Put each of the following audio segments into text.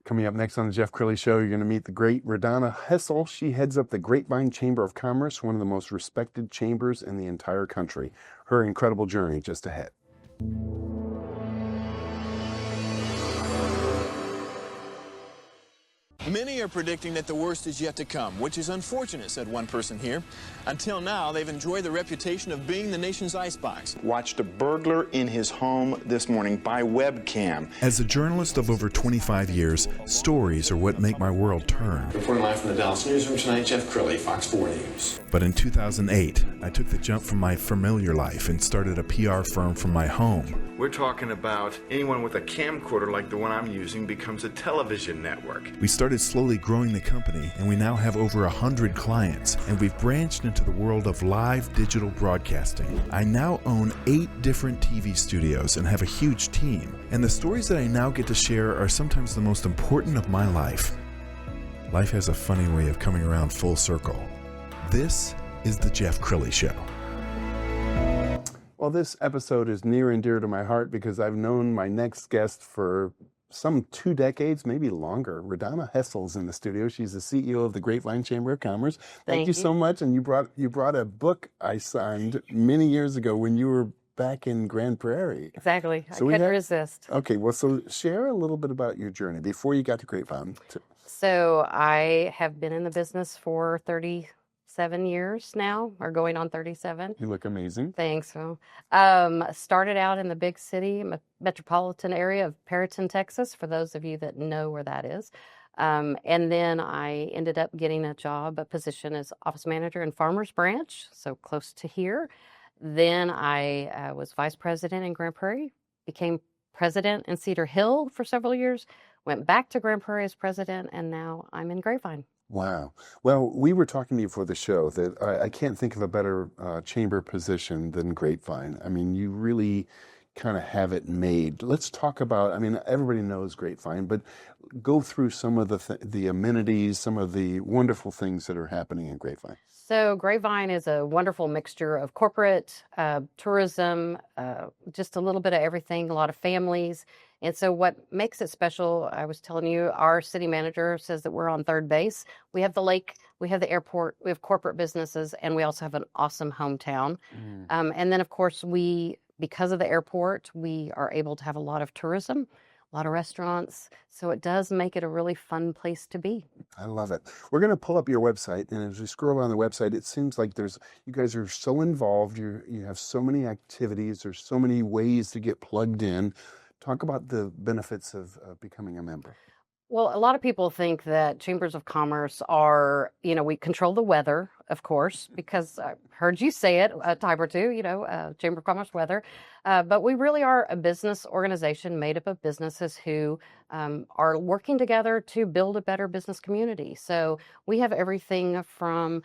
Coming up next on the Jeff Crilley Show, you're going to meet the great RaDonna Hessel. She heads up the Grapevine Chamber of Commerce, one of the most respected chambers in the entire country. Her incredible journey just ahead. Many are predicting that the worst is yet to come, which is unfortunate, said one person here. Until now, they've enjoyed the reputation of being the nation's icebox. Watched a burglar in his home this morning by webcam. As a journalist of over 25 years, stories are what make my world turn. Reporting live from the Dallas newsroom tonight, Jeff Crilley, Fox 4 News. But in 2008, I took the jump from my familiar life and started a PR firm from my home. We're talking about anyone with a camcorder like the one I'm using becomes a television network. We started slowly growing the company, and we now have over 100 clients, and we've branched into the world of live digital broadcasting. I now own 8 different TV studios and have a huge team, and the stories that I now get to share are sometimes the most important of my life. Life has a funny way of coming around full circle. This is the Jeff Crilley Show. Well, this episode is near and dear to my heart because I've known my next guest for some 2 decades, maybe longer. RaDonna Hessel's in the studio. She's the CEO of the Grapevine Chamber of Commerce. Thank you so much. And you brought a book I signed many years ago when you were back in Grand Prairie. Exactly. So I couldn't resist. Okay, well, so share a little bit about your journey before you got to Grapevine. So I have been in the business for 37 years now, or going on 37. You look amazing. Thanks. So, started out in the big city, metropolitan area of Perryton, Texas, for those of you that know where that is. And then I ended up getting a position as office manager in Farmers Branch, so close to here. Then I was vice president in Grand Prairie, became president in Cedar Hill for several years, went back to Grand Prairie as president, and now I'm in Grapevine. Wow. Well, we were talking to you for the show that I can't think of a better chamber position than Grapevine. I mean, you really kind of have it made. Let's talk about, I mean, everybody knows Grapevine, but go through some of the amenities, some of the wonderful things that are happening in Grapevine. So Grapevine is a wonderful mixture of corporate, tourism, just a little bit of everything, a lot of families. And so what makes it special, I was telling you, our city manager says that we're on third base. We have the lake, we have the airport, we have corporate businesses, and we also have an awesome hometown. And then, of course, because of the airport, we are able to have a lot of tourism, a lot of restaurants. So it does make it a really fun place to be. I love it. We're going to pull up your website, and as we scroll on the website, it seems like you guys are so involved. You have so many activities. There's so many ways to get plugged in. Talk about the benefits of becoming a member. Well, a lot of people think that chambers of commerce are, we control the weather, of course, because I heard you say it a time or two, Chamber of Commerce weather. But we really are a business organization made up of businesses who are working together to build a better business community. So we have everything from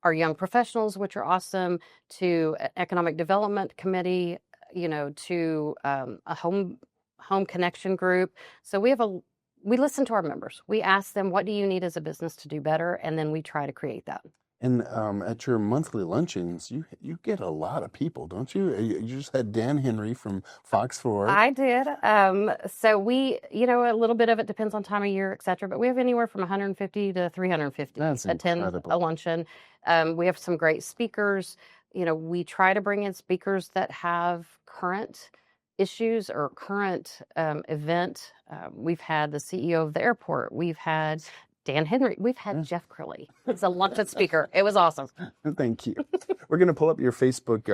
our young professionals, which are awesome, to an economic development committee, to a home connection group. So we listen to our members. We ask them, what do you need as a business to do better? And then we try to create that. And at your monthly luncheons, you get a lot of people, don't you? You just had Dan Henry from Fox 4. I did. So we, a little bit of it depends on time of year, et cetera, but we have anywhere from 150 to 350 attend a luncheon. We have some great speakers. We try to bring in speakers that have current issues or current event. We've had the CEO of the airport. We've had Dan Henry. We've had Jeff Crilley as a luncheon speaker. It was awesome. Thank you. We're going to pull up your Facebook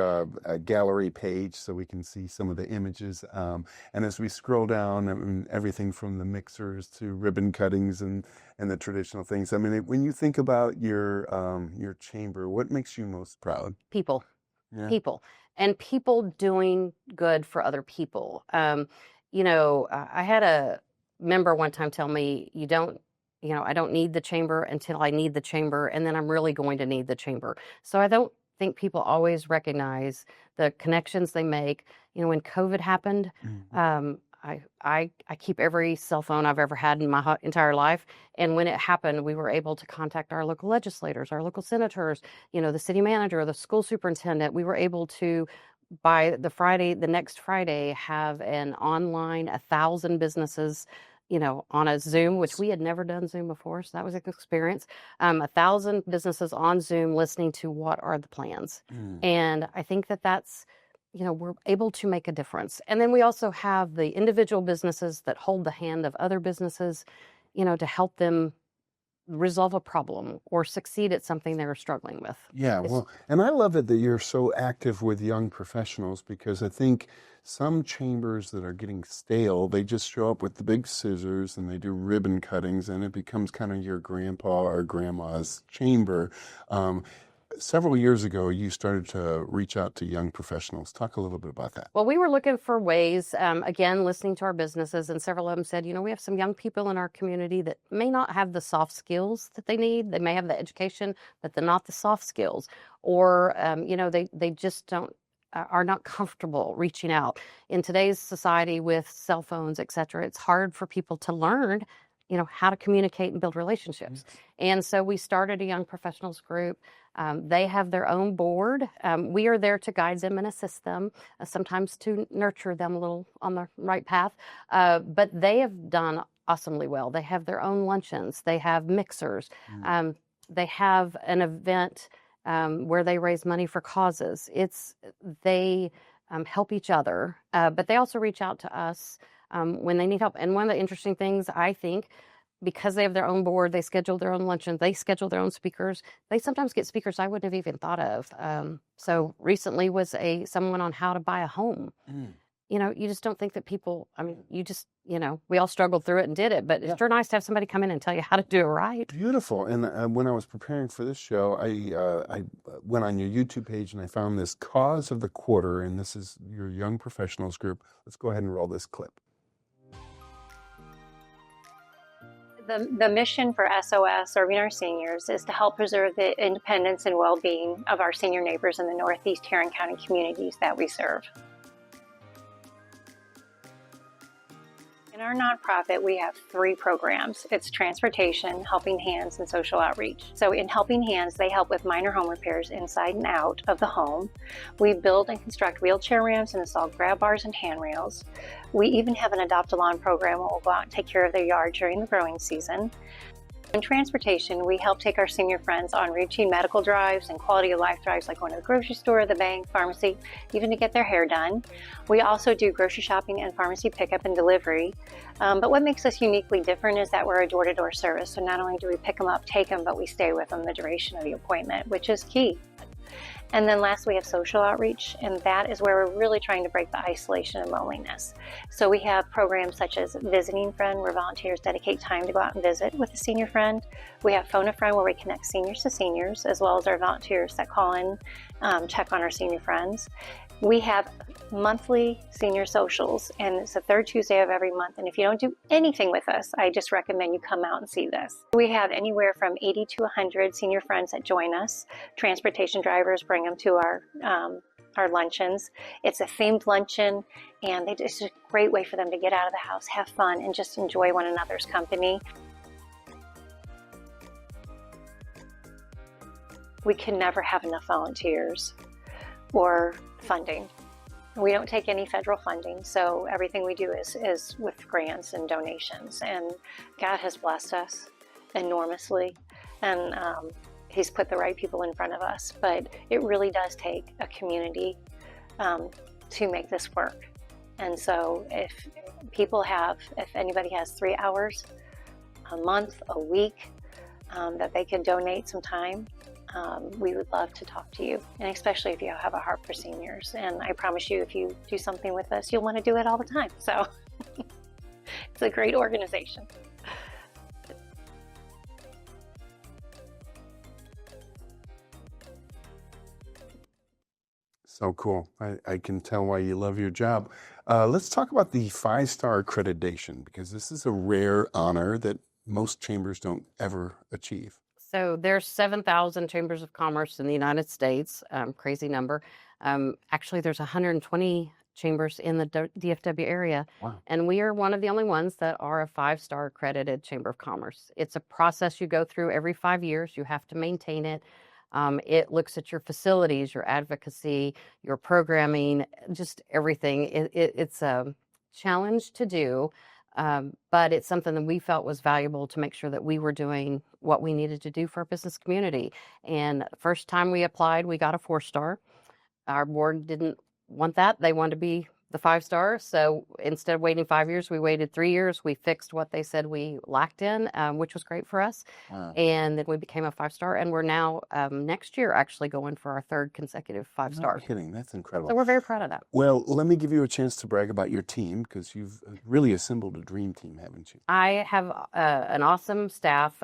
gallery page so we can see some of the images. And as we scroll down, I mean, everything from the mixers to ribbon cuttings and the traditional things. I mean, when you think about your chamber, what makes you most proud? People. Yeah. People. And people doing good for other people. I had a member one time tell me, I don't need the chamber until I need the chamber, and then I'm really going to need the chamber. So I don't think people always recognize the connections they make. When COVID happened, I keep every cell phone I've ever had in my entire life. And when it happened, we were able to contact our local legislators, our local senators, the city manager, the school superintendent. We were able to, by the next Friday, have an online 1,000 businesses on a Zoom, which we had never done Zoom before. So that was an experience. 1,000 businesses on Zoom listening to what are the plans. And I think that's, we're able to make a difference. And then we also have the individual businesses that hold the hand of other businesses, to help them resolve a problem or succeed at something they're struggling with. Yeah, well, and I love it that you're so active with young professionals, because I think some chambers that are getting stale, they just show up with the big scissors and they do ribbon cuttings, and it becomes kind of your grandpa or grandma's chamber. Several years ago, you started to reach out to young professionals. Talk a little bit about that. Well, we were looking for ways, again, listening to our businesses, and several of them said, we have some young people in our community that may not have the soft skills that they need. They may have the education, but they're not the soft skills. Or, they just are not comfortable reaching out. In today's society with cell phones, et cetera, it's hard for people to learn, how to communicate and build relationships. And so we started a young professionals group. They have their own board. We are there to guide them and assist them, sometimes to nurture them a little on the right path. But they have done awesomely well. They have their own luncheons. They have mixers. They have an event where they raise money for causes. They help each other, but they also reach out to us when they need help. And one of the interesting things, I think, because they have their own board, they schedule their own luncheons, they schedule their own speakers. They sometimes get speakers I wouldn't have even thought of. So recently was someone on how to buy a home. You just don't think that people, we all struggled through it and did it, but it's sure nice to have somebody come in and tell you how to do it right. Beautiful. And when I was preparing for this show, I went on your YouTube page and I found this Cause of the Quarter, and this is your young professionals group. Let's go ahead and roll this clip. The mission for SOS, Serving Our Seniors, is to help preserve the independence and well-being of our senior neighbors in the Northeast Tarrant County communities that we serve. In our nonprofit, we have 3 programs. It's transportation, helping hands, and social outreach. So in helping hands, they help with minor home repairs inside and out of the home. We build and construct wheelchair ramps and install grab bars and handrails. We even have an adopt-a-lawn program where we'll go out and take care of their yard during the growing season. In transportation, we help take our senior friends on routine medical drives and quality of life drives, like going to the grocery store, the bank, pharmacy, even to get their hair done. We also do grocery shopping and pharmacy pickup and delivery. But what makes us uniquely different is that we're a door-to-door service. So not only do we pick them up, take them, but we stay with them the duration of the appointment, which is key. And then last, we have social outreach, and that is where we're really trying to break the isolation and loneliness. So we have programs such as Visiting Friend, where volunteers dedicate time to go out and visit with a senior friend. We have Phone a Friend, where we connect seniors to seniors, as well as our volunteers that call in, check on our senior friends. We have monthly senior socials, and it's the 3rd Tuesday of every month. And if you don't do anything with us, I just recommend you come out and see this. We have anywhere from 80 to 100 senior friends that join us. Transportation drivers bring them to our luncheons. It's a themed luncheon, and it's a great way for them to get out of the house, have fun, and just enjoy one another's company. We can never have enough volunteers or funding. We don't take any federal funding, so everything we do is with grants and donations. And God has blessed us enormously, and He's put the right people in front of us. But it really does take a community to make this work. And so if anybody has 3 hours a month, a week, that they could donate some time, we would love to talk to you, and especially if you have a heart for seniors. And I promise you, if you do something with us, you'll want to do it all the time. So it's a great organization. So cool. I can tell why you love your job. Let's talk about the 5-star accreditation, because this is a rare honor that most chambers don't ever achieve. So there's 7,000 chambers of commerce in the United States, crazy number. Actually, there's 120 chambers in the DFW area. Wow. And we are one of the only ones that are a 5-star accredited chamber of commerce. It's a process you go through every 5 years. You have to maintain it. It looks at your facilities, your advocacy, your programming, just everything. It's a challenge to do. But it's something that we felt was valuable to make sure that we were doing what we needed to do for our business community. And first time we applied, we got a 4-star. Our board didn't want that. They wanted to be the 5-star. So instead of waiting 5 years, we waited 3 years. We fixed what they said we lacked in, which was great for us. Wow. And then we became a 5-star. And we're now next year actually going for our 3rd consecutive 5-star. No kidding. That's incredible. So we're very proud of that. Well, let me give you a chance to brag about your team, because you've really assembled a dream team, haven't you? I have an awesome staff.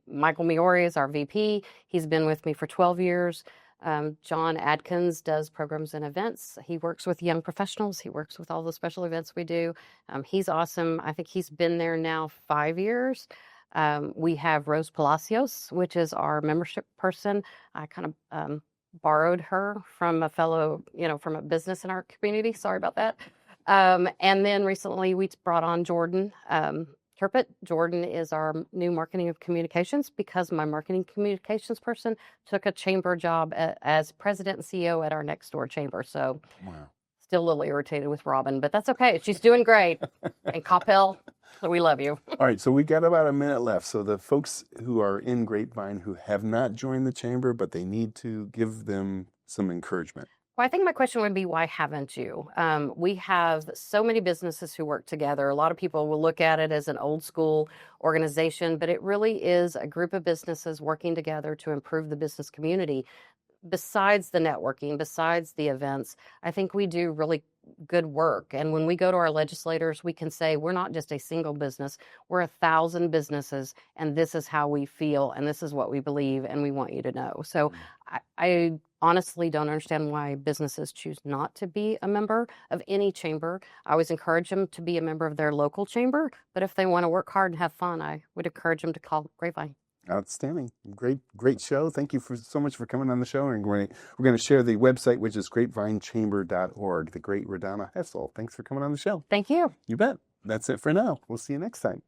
Michael Miori is our VP. He's been with me for 12 years. John Adkins does programs and events. He works with young professionals. He works with all the special events we do. He's awesome. I think he's been there now 5 years. We have Rose Palacios, which is our membership person. I kind of borrowed her from a fellow, from a business in our community. Sorry about that. And then recently we brought on Jordan Turpett. Jordan is our new marketing of communications, because my marketing communications person took a chamber job as president and CEO at our next door chamber. So Wow. still a little irritated with Robin, but that's okay. She's doing great. And Coppell, so we love you. All right, so we got about a minute left. So the folks who are in Grapevine who have not joined the chamber, but they need to, give them some encouragement. Well, I think my question would be, why haven't you? We have so many businesses who work together. A lot of people will look at it as an old school organization, but it really is a group of businesses working together to improve the business community. Besides the networking, besides the events, I think we do really good work. And when we go to our legislators, we can say, we're not just a single business, we're 1,000 businesses, and this is how we feel, and this is what we believe, and we want you to know. So I honestly don't understand why businesses choose not to be a member of any chamber. I always encourage them to be a member of their local chamber, but if they want to work hard and have fun, I would encourage them to call Grapevine. Outstanding. Great show. Thank you so much for coming on the show. And we're going to share the website, which is grapevinechamber.org. The great RaDonna Hessel. Thanks for coming on the show. Thank you. You bet. That's it for now. We'll see you next time.